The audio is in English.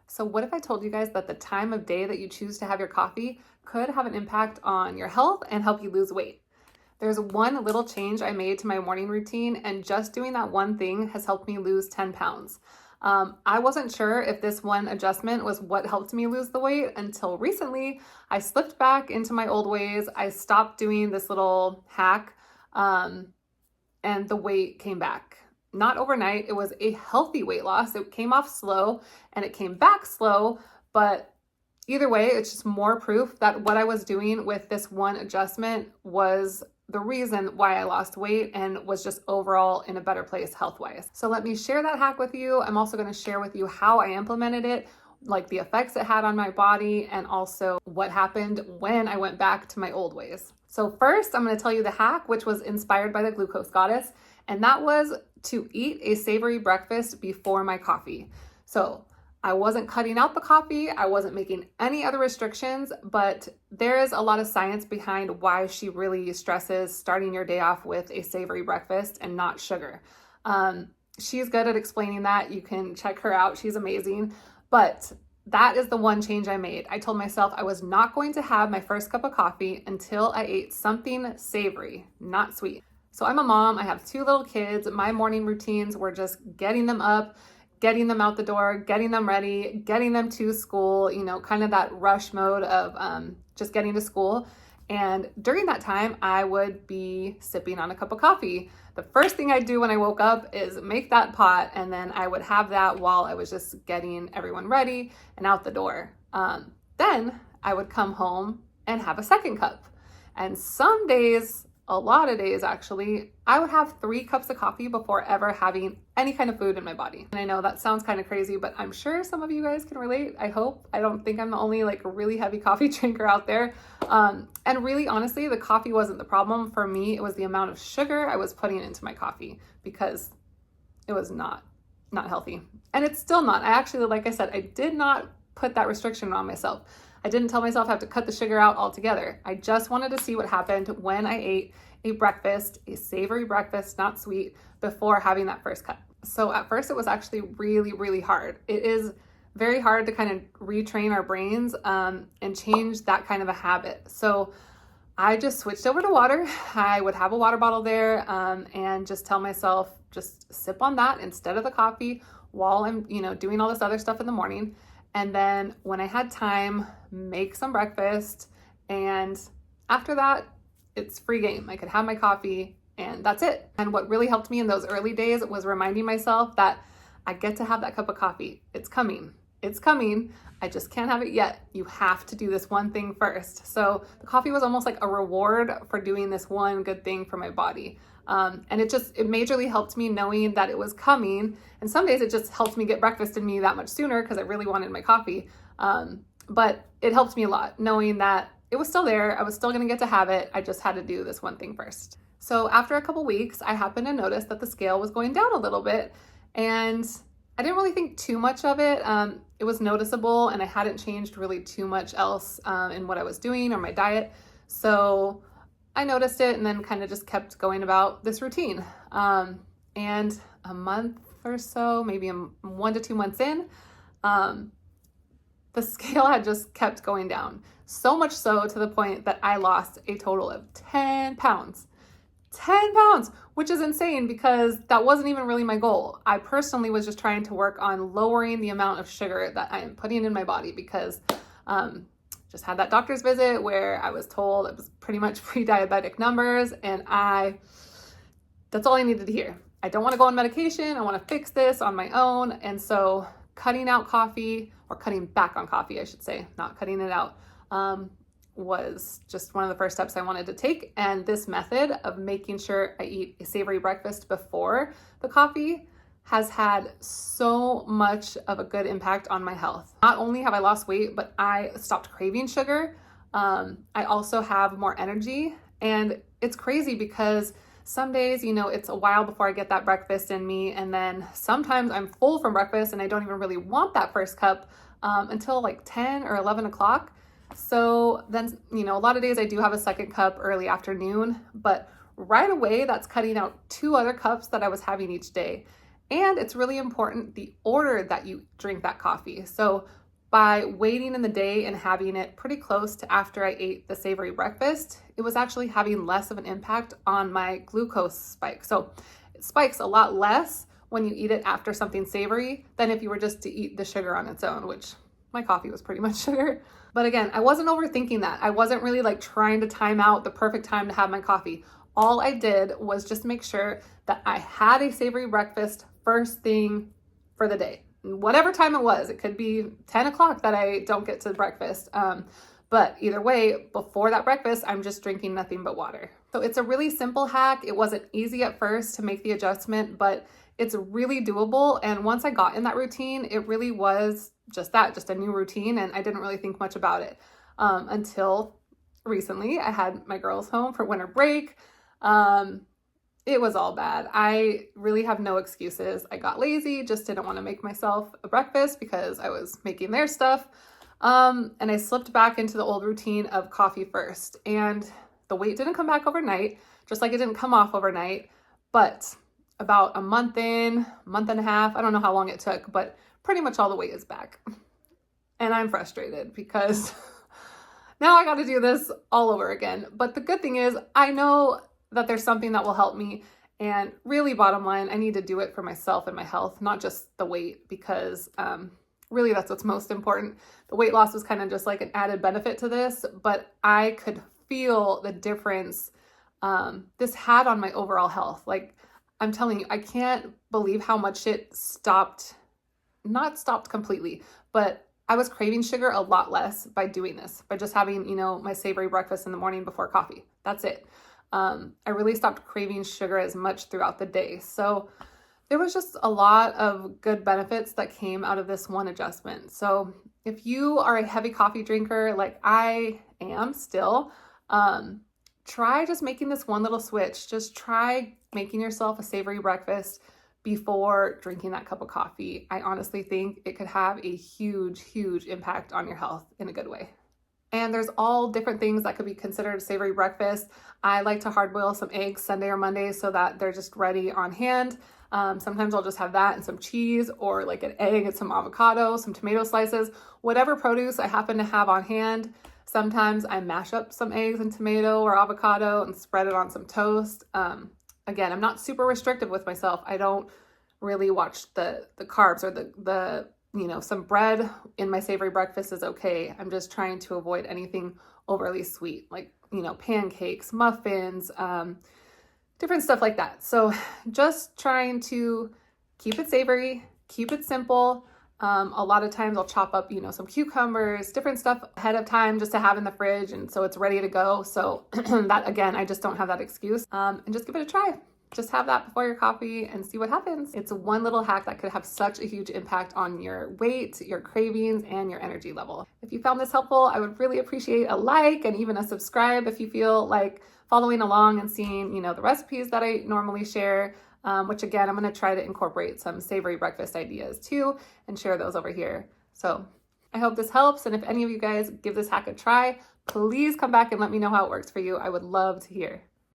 So what if I told you guys that the time of day that you choose to have your coffee could have an impact on your health and help you lose weight? There's one little change I made to my morning routine, and just doing that one thing has helped me lose 10 pounds. I wasn't sure if this one adjustment was what helped me lose the weight until recently. I slipped back into my old ways. I stopped doing this little hack, and the weight came back. Not overnight. It was a healthy weight loss. It came off slow and it came back slow, but either way, it's just more proof that what I was doing with this one adjustment was the reason why I lost weight and was just overall in a better place health-wise. So let me share that hack with you. I'm also going to share with you how I implemented it, like the effects it had on my body, and also what happened when I went back to my old ways. So first, I'm going to tell you the hack, which was inspired by the glucose goddess, and that was to eat a savory breakfast before my coffee. So I wasn't cutting out the coffee, I wasn't making any other restrictions, but there is a lot of science behind why she really stresses starting your day off with a savory breakfast and not sugar. She's good at explaining that. You can check her out. She's amazing. But that is the one change I made. I told myself I was not going to have my first cup of coffee until I ate something savory, not sweet. So I'm a mom. I have 2 little kids. My morning routines were just getting them up, getting them out the door, getting them ready, getting them to school, kind of that rush mode of just getting to school. And during that time, I would be sipping on a cup of coffee. The first thing I'd do when I woke up is make that pot, and then I would have that while I was just getting everyone ready and out the door. Then I would come home and have a second cup. And some days, a lot of days actually, I would have 3 cups of coffee before ever having any kind of food in my body. And I know that sounds kind of crazy, but I'm sure some of you guys can relate. I hope. I don't think I'm the only really heavy coffee drinker out there. And really, honestly, the coffee wasn't the problem for me. It was the amount of sugar I was putting into my coffee because it was not healthy. And it's still not. I actually, like I said, I did not put that restriction on myself. I didn't tell myself I have to cut the sugar out altogether. I just wanted to see what happened when I ate a breakfast, a savory breakfast, not sweet, before having that first cup. So at first it was actually really, really hard. It is very hard to kind of retrain our brains and change that kind of a habit. So I just switched over to water. I would have a water bottle there and just tell myself, just sip on that instead of the coffee while I'm, doing all this other stuff in the morning. And then when I had time, make some breakfast. And after that, it's free game. I could have my coffee and that's it. And what really helped me in those early days was reminding myself that I get to have that cup of coffee. It's coming. It's coming. I just can't have it yet. You have to do this one thing first. So the coffee was almost like a reward for doing this one good thing for my body. And it majorly helped me knowing that it was coming. And some days it just helped me get breakfast in me that much sooner because I really wanted my coffee. But it helped me a lot knowing that it was still there. I was still going to get to have it. I just had to do this one thing first. So after a couple weeks, I happened to notice that the scale was going down a little bit, and I didn't really think too much of it. It was noticeable, and I hadn't changed really too much else in what I was doing or my diet. So I noticed it and then kind of just kept going about this routine. And a month or so, maybe 1 to 2 months in, the scale had just kept going down. So much so to the point that I lost a total of 10 pounds. 10 pounds, which is insane because that wasn't even really my goal. I personally was just trying to work on lowering the amount of sugar that I am putting in my body because just had that doctor's visit where I was told it was pretty much pre-diabetic numbers, and that's all I needed to hear. I don't want to go on medication. I want to fix this on my own. And so cutting out coffee, or cutting back on coffee, I should say, not cutting it out, was just one of the first steps I wanted to take. And this method of making sure I eat a savory breakfast before the coffee has had so much of a good impact on my health. Not only have I lost weight, but I stopped craving sugar. I also have more energy, and it's crazy because some days, it's a while before I get that breakfast in me, and then sometimes I'm full from breakfast and I don't even really want that first cup until like 10 or 11 o'clock. So then, a lot of days I do have a second cup early afternoon, but right away that's cutting out 2 other cups that I was having each day. And it's really important the order that you drink that coffee. So by waiting in the day and having it pretty close to after I ate the savory breakfast, it was actually having less of an impact on my glucose spike. So it spikes a lot less when you eat it after something savory than if you were just to eat the sugar on its own, which my coffee was pretty much sugar. But again, I wasn't overthinking that. I wasn't really like trying to time out the perfect time to have my coffee. All I did was just make sure that I had a savory breakfast first thing for the day. Whatever time it was, it could be 10 o'clock that I don't get to breakfast. But either way, before that breakfast, I'm just drinking nothing but water. So it's a really simple hack. It wasn't easy at first to make the adjustment, but it's really doable. And once I got in that routine, it really was just that, just a new routine. And I didn't really think much about it until recently. I had my girls home for winter break. It was all bad. I really have no excuses. I got lazy, just didn't want to make myself a breakfast because I was making their stuff. And I slipped back into the old routine of coffee first. And the weight didn't come back overnight, just like it didn't come off overnight. But about a month and a half, I don't know how long it took, but pretty much all the weight is back. And I'm frustrated because now I got to do this all over again. But the good thing is I know that there's something that will help me. And really, bottom line, I need to do it for myself and my health, not just the weight, because really that's what's most important. The weight loss was kind of just like an added benefit to this, but I could feel the difference this had on my overall health. Like, I'm telling you, I can't believe how much it not stopped completely, but I was craving sugar a lot less by doing this, by just having, my savory breakfast in the morning before coffee. That's it. I really stopped craving sugar as much throughout the day. So there was just a lot of good benefits that came out of this one adjustment. So if you are a heavy coffee drinker, like I am still, try just making this one little switch. Just try making yourself a savory breakfast before drinking that cup of coffee. I honestly think it could have a huge, huge impact on your health in a good way. And there's all different things that could be considered a savory breakfast. I like to hard boil some eggs Sunday or Monday so that they're just ready on hand. Sometimes I'll just have that and some cheese, or like an egg and some avocado, some tomato slices, whatever produce I happen to have on hand. Sometimes I mash up some eggs and tomato or avocado and spread it on some toast. Again, I'm not super restrictive with myself. I don't really watch the carbs or the some bread in my savory breakfast is okay. I'm just trying to avoid anything overly sweet, like, pancakes, muffins, different stuff like that. So just trying to keep it savory, keep it simple. A lot of times I'll chop up, some cucumbers, different stuff ahead of time just to have in the fridge. And so it's ready to go. So that, again, I just don't have that excuse. And just give it a try. Just have that before your coffee and see what happens. It's one little hack that could have such a huge impact on your weight, your cravings, and your energy level. If you found this helpful, I would really appreciate a like and even a subscribe if you feel like following along and seeing, the recipes that I normally share, which again, I'm going to try to incorporate some savory breakfast ideas too and share those over here. So I hope this helps. And if any of you guys give this hack a try, please come back and let me know how it works for you. I would love to hear.